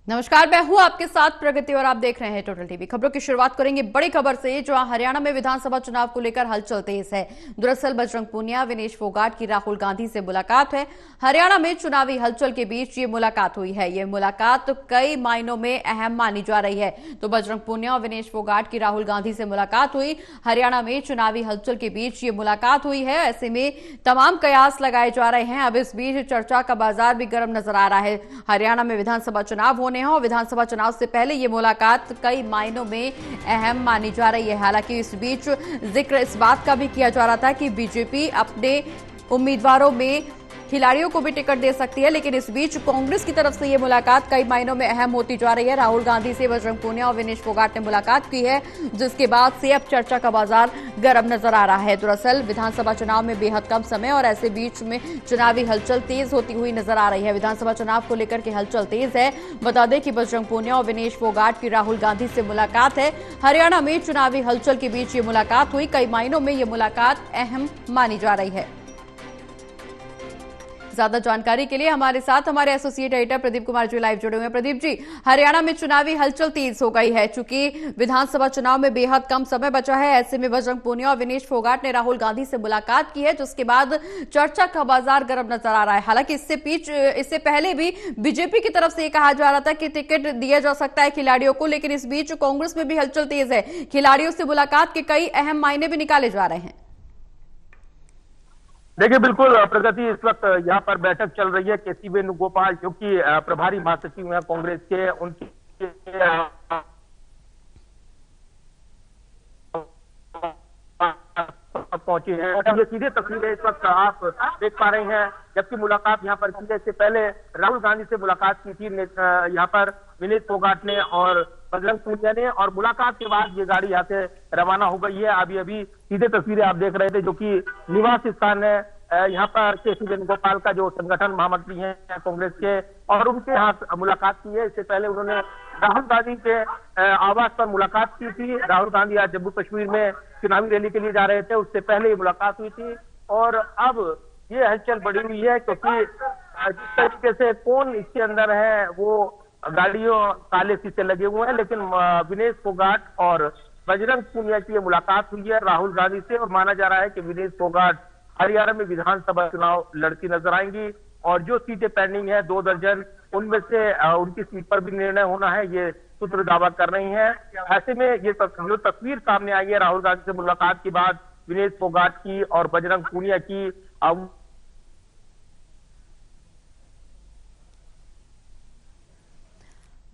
नमस्कार, मैं हूं आपके साथ प्रगति और आप देख रहे हैं टोटल टीवी। खबरों की शुरुआत करेंगे बड़ी खबर से, जहां हरियाणा में विधानसभा चुनाव को लेकर हलचल तेज है। दरअसल बजरंग पूनिया, विनेश फोगाट की राहुल गांधी से मुलाकात है। हरियाणा में चुनावी हलचल के बीच ये मुलाकात हुई है। ये मुलाकात कई मायनों में अहम मानी जा रही है। तो बजरंग पूनिया और विनेश फोगाट की राहुल गांधी से मुलाकात हुई। हरियाणा में चुनावी हलचल के बीच ये मुलाकात हुई है। ऐसे में तमाम कयास लगाए जा रहे हैं। अब इस बीच चर्चा का बाजार भी गर्म नजर आ रहा है। हरियाणा में विधानसभा चुनाव होने हैं और विधानसभा चुनाव से पहले ये मुलाकात कई मायनों में अहम मानी जा रही है। हालांकि इस बीच जिक्र इस बात का भी किया जा रहा था कि बीजेपी अपने उम्मीदवारों में खिलाड़ियों को भी टिकट दे सकती है, लेकिन इस बीच कांग्रेस की तरफ से यह मुलाकात कई मायनों में अहम होती जा रही है। राहुल गांधी से बजरंग पूनिया और विनेश फोगाट ने मुलाकात की है, जिसके बाद से अब चर्चा का बाजार गर्म नजर आ रहा है। दरअसल विधानसभा चुनाव में बेहद कम समय और ऐसे बीच में चुनावी हलचल तेज होती हुई नजर आ रही है। विधानसभा चुनाव को लेकर के हलचल तेज है। बता दें कि बजरंग पूनिया और विनेश फोगाट की राहुल गांधी से मुलाकात है। हरियाणा में चुनावी हलचल के बीच ये मुलाकात हुई। कई मायनों में ये मुलाकात अहम मानी जा रही है। ज्यादा जानकारी के लिए हमारे साथ हमारे associate editor Pradeep Kumar ji live जुड़े हुए हैं। प्रदीप जी, हरियाणा में चुनावी हलचल तेज हो गई है। चूंकि विधानसभा चुनाव में बेहद कम समय बचा है, ऐसे में बजरंग पूनिया और विनेश फोगाट ने राहुल गांधी से मुलाकात की है, जिसके बाद चर्चा का बाजार गर्म नजर आ रहा है। हालांकि इससे पहले भी बीजेपी की तरफ से यह कहा जा रहा था कि टिकट दिया जा सकता है खिलाड़ियों को, लेकिन इस बीच कांग्रेस में भी हलचल तेज है। खिलाड़ियों से मुलाकात के कई अहम मायने भी निकाले जा रहे हैं। देखिए, बिल्कुल प्रगति, इस वक्त यहाँ पर बैठक चल रही है। केसी वेणुगोपाल जो कि प्रभारी महासचिव हैं कांग्रेस के, उनकी पहुंचे हैं और ये सीधे तस्वीरें इस वक्त आप देख पा रहे हैं। जबकि मुलाकात यहाँ पर की है, इससे पहले राहुल गांधी से मुलाकात की थी यहाँ पर विनेश फोगाट ने और बजरंग पूनिया ने, और मुलाकात के बाद ये गाड़ी यहाँ से रवाना हो गई है। अभी अभी सीधे तस्वीरें आप देख रहे थे, जो कि निवास स्थान है यहाँ पर केसी वेणुगोपाल का, जो संगठन महामंत्री हैं कांग्रेस के, और उनके यहाँ मुलाकात की है। इससे पहले उन्होंने राहुल गांधी के आवास पर मुलाकात की थी। राहुल गांधी आज जम्मू कश्मीर में चुनावी रैली के लिए जा रहे थे, उससे पहले ये मुलाकात हुई थी। और अब ये हलचल बढ़ी हुई है, क्योंकि जिस तरीके से कौन इसके अंदर है, वो गाड़ियों काले शीशे लगे हुए हैं, लेकिन विनेश फोगाट और बजरंग पूनिया की मुलाकात हुई है राहुल गांधी से, और माना जा रहा है कि विनेश फोगाट हरियाणा में विधानसभा चुनाव लड़ती नजर आएंगी। और जो सीटें पेंडिंग है 2 दर्जन, उनमें से उनकी सीट पर भी निर्णय होना है, ये सूत्र दावा कर रही हैं। ऐसे में ये जो तस्वीर सामने आई है राहुल गांधी से मुलाकात के बाद विनेश फोगाट की और बजरंग पूनिया की,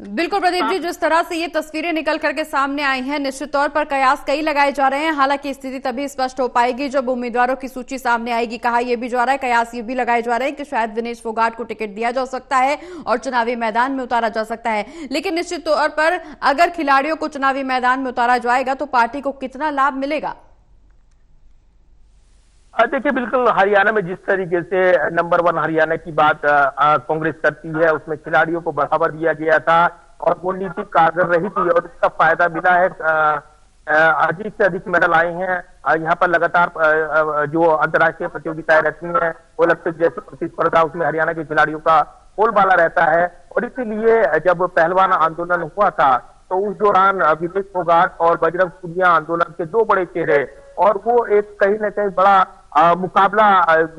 बिल्कुल प्रदीप जी, जिस तरह से ये तस्वीरें निकल करके सामने आई हैं, निश्चित तौर पर कयास कई लगाए जा रहे हैं। हालांकि स्थिति तभी स्पष्ट हो पाएगी जब उम्मीदवारों की सूची सामने आएगी। कहा यह भी जा रहा है, कयास ये भी लगाए जा रहे हैं कि शायद विनेश फोगाट को टिकट दिया जा सकता है और चुनावी मैदान में उतारा जा सकता है। लेकिन निश्चित तौर पर अगर खिलाड़ियों को चुनावी मैदान में उतारा जाएगा तो पार्टी को कितना लाभ मिलेगा? देखिए, बिल्कुल हरियाणा में जिस तरीके से नंबर 1 हरियाणा की बात कांग्रेस करती है, उसमें खिलाड़ियों को बढ़ावा दिया गया था और वो नीति कारगर रही थी और इसका फायदा मिला है। अधिक से अधिक मेडल आए हैं। यहाँ पर लगातार जो अंतर्राष्ट्रीय प्रतियोगिताएं रहती हैं, ओलंपिक जैसी प्रतिस्पर्धा, उसमें हरियाणा के खिलाड़ियों का बोलबाला रहता है। और इसीलिए जब पहलवान आंदोलन हुआ था, तो उस दौरान विनेश फोगाट और बजरंग पूनिया आंदोलन के 2 बड़े चेहरे, और वो एक कहीं न कहीं बड़ा मुकाबला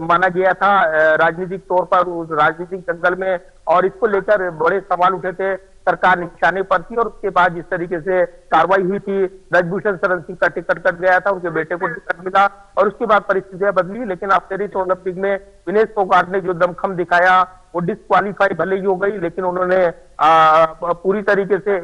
माना गया था राजनीतिक तौर पर उस राजनीतिक दंगल में, और इसको लेकर बड़े सवाल उठे थे। सरकार निशाने पर थी और उसके बाद जिस तरीके से कार्रवाई हुई थी, ब्रजभूषण शरण सिंह का टिकट कट गया था, उनके बेटे को टिकट मिला और उसके बाद परिस्थितियां बदली। लेकिन अब पेरिस ओलंपिक में विनेश फोगाट ने जो दमखम दिखाया, वो डिस्क्वालीफाई भले ही हो गई, लेकिन उन्होंने पूरी तरीके से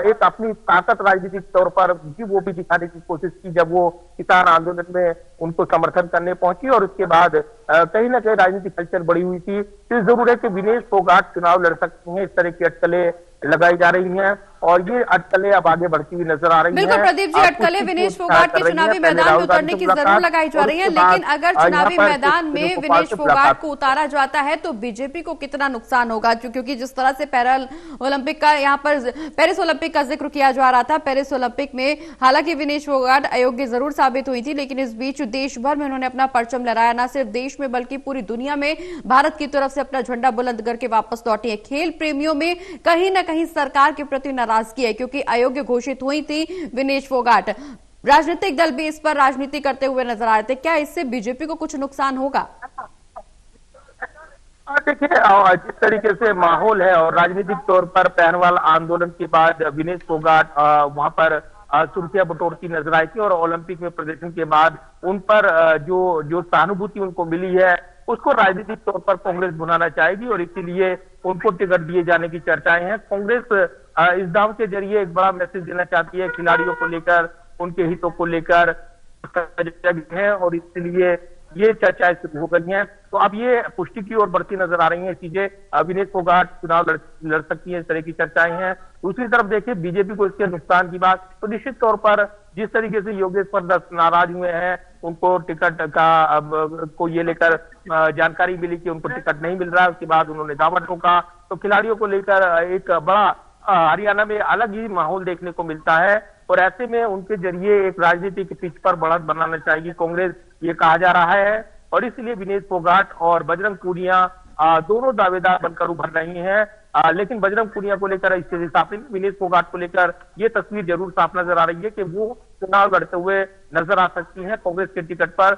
एक अपनी ताकत राजनीतिक तौर पर भी वो भी दिखाने की कोशिश की, जब वो किसान आंदोलन में उनको समर्थन करने पहुंची। और उसके बाद कहीं ना कहीं राजनीतिक हलचल बढ़ी हुई थी। तो जरूर है कि विनेश फोगाट चुनाव लड़ सकते हैं। इस तरह की अटकलें लगाई जा रही हैं और ये अटकलें अब आगे बढ़ती हुई नजर आ रही हैं। बिल्कुल प्रदीप जी, अटकलें विनेश फोगाट के चुनावी मैदान में उतरने की जरूर लगाई जा रही है, लेकिन अगर चुनावी मैदान में विनेश फोगाट को उतारा जाता है तो बीजेपी को कितना नुकसान होगा? क्योंकि जिस तरह से ओलंपिक का यहाँ पर पेरिस ओलंपिक का जिक्र किया जा रहा था, पेरिस ओलंपिक में हालांकि विनेश फोगाट अयोग्य जरूर साबित हुई थी, लेकिन इस बीच देश भर में उन्होंने अपना परचम लहराया, न सिर्फ देश में बल्कि पूरी दुनिया में भारत की तरफ से अपना झंडा बुलंद करके वापस लौटी है। खेल प्रेमियों में कहीं ना कहीं सरकार के प्रति नाराजगी है, क्योंकि अयोग्य घोषित हुई थी विनेश फोगाट। राजनीतिक दल भी इस पर राजनीति करते हुए नजर आ रहे थे। क्या इससे बीजेपी को कुछ नुकसान होगा? देखिए, जिस तरीके से माहौल है और राजनीतिक तौर पर पहलवान आंदोलन के बाद विनेश फोगाट वहां पर सुर्खियां बटोरती नजर आई थी और ओलंपिक में प्रदर्शन के बाद उन पर जो सहानुभूति उनको मिली है उसको राजनीतिक तौर पर कांग्रेस भुनाना चाहेगी और इसीलिए उनको टिकट दिए जाने की चर्चाएं हैं। कांग्रेस इस दाव के जरिए एक बड़ा मैसेज देना चाहती है, खिलाड़ियों को लेकर, उनके हितों को लेकर है और इसलिए ये चर्चाएं शुरू हो गई हैं। तो अब ये पुष्टि की ओर बढ़ती नजर आ रही हैं चीजें। विनेश फोगाट चुनाव लड़ सकती है, इस तरह की चर्चाएं हैं। दूसरी तरफ देखिए, बीजेपी को इसके नुकसान की बात, तो निश्चित तौर पर जिस तरीके से योगेश्वर दत्त नाराज हुए हैं, उनको टिकट का को ये लेकर जानकारी मिली कि उनको टिकट नहीं मिल रहा है, उसके बाद उन्होंने दावा ठोका, तो खिलाड़ियों को लेकर एक बड़ा हरियाणा में अलग ही माहौल देखने को मिलता है और ऐसे में उनके जरिए एक राजनीतिक पिच पर बढ़त बनाना चाहिए कांग्रेस, ये कहा जा रहा है और इसलिए विनेश फोगाट और बजरंग पूनिया दोनों दावेदार बनकर उभर रही हैं। लेकिन बजरंग पूनिया को लेकर स्थिति साफ नहीं, विनेश फोगाट को लेकर ये तस्वीर जरूर साफ नजर आ रही है कि वो चुनाव लड़ते हुए नजर आ सकती हैं कांग्रेस के टिकट पर।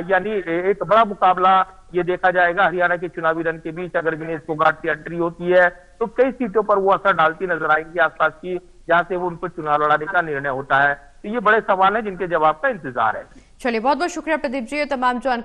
यानी एक बड़ा मुकाबला ये देखा जाएगा हरियाणा के चुनावी रण के बीच। अगर विनेश फोगाट की एंट्री होती है तो कई सीटों पर वो असर डालती नजर आएंगी आसपास की, जहां से वो उनको चुनाव लड़ाने का निर्णय होता है। तो ये बड़े सवाल है जिनके जवाब का इंतजार है। चलिए, बहुत बहुत शुक्रिया प्रदीप जी, तमाम जानकारी